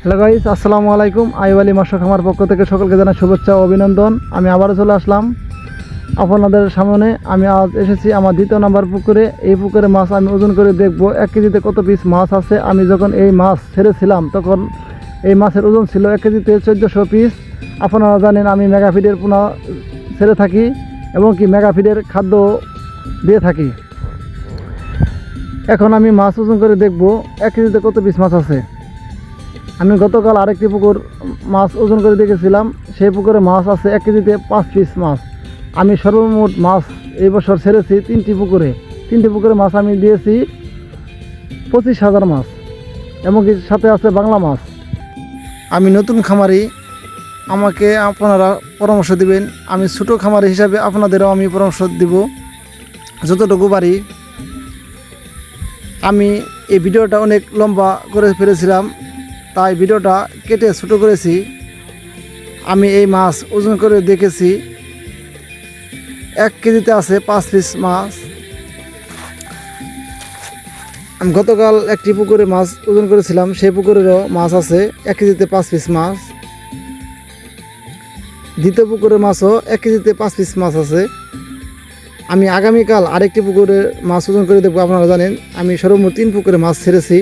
Hello guys, আসসালামু আলাইকুম। আইয়ুব আলী মৎস্য খামার পক্ষ থেকে সকলকে জানাই শুভেচ্ছা ও অভিনন্দন। আমি আবারও চলে আসলাম আপনাদের সামনে। আমি আজ এসেছি আমার দ্বিতীয় নম্বর পুকুরে। এই পুকুরে মাছ আমি ওজন করে দেখব 1 কেজিতে কত পিস মাছ আছে। আমি যখন এই মাছ ছেড়েছিলাম তখন এই মাছের ওজন ছিল 1 কেজিতে 1400 পিস। আপনারা জানেন আমি মেগাফিডের পোনা ছেড়ে থাকি এবং কি মেগাফিডের খাদ্য দিয়ে থাকি। এখন আমি মাছ ওজন করে দেখব 1 কেজিতে কত পিস মাছ আছে। আমি গতকাল আরেকটি পুকুর মাছ ওজন করে দেখেছিলাম, সেই পুকুরে মাছ আছে 1 কেজিতে 5 পিস মাছ। আমি সর্বমোট মাছ এই বছর ছেড়েছি 3টি পুকুরে মাছ আমি দিয়েছি 25,000 মাছ, এমনকি সাথে আছে বাংলা মাছ। আমি নতুন খামারি, আমাকে আপনারা পরামর্শ দিবেন। আমি ছোটো খামারি হিসাবে আপনাদেরও আমি পরামর্শ দিব যতটুকু পারি। আমি এই ভিডিওটা অনেক লম্বা করে ফেলেছিলাম, তাই ভিডিওটা কেটে ছোটো করেছি। আমি এই মাছ ওজন করে দেখেছি 1 কেজিতে আছে 5 পিস মাছ। আমি গতকাল একটি পুকুরে মাছ ওজন করেছিলাম, সেই পুকুরেরও মাছ আছে 1 কেজিতে 5 পিস মাছ। দ্বিতীয় পুকুরের মাছও 1 কেজিতে 5 পিস মাছ আছে। আমি আগামীকাল আরেকটি পুকুরে মাছ ওজন করে দেখবো। আপনারা জানেন আমি সর্বমোট 3 পুকুরে মাছ ছেড়েছি।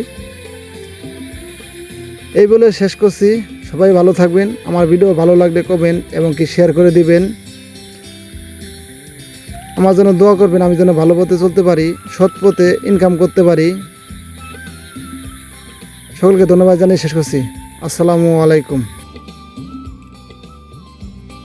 এই বলে শেষ করছি। সবাই ভালো থাকবেন। আমার ভিডিও ভালো লাগলে কমেন্ট এবং কি শেয়ার করে দিবেন। আমার জন্য দোয়া করবেন, আমি যেন ভালো পথে চলতে পারি, সৎ পথে ইনকাম করতে পারি। সকলকে ধন্যবাদ জানিয়ে শেষ করছি। আসসালামু আলাইকুম।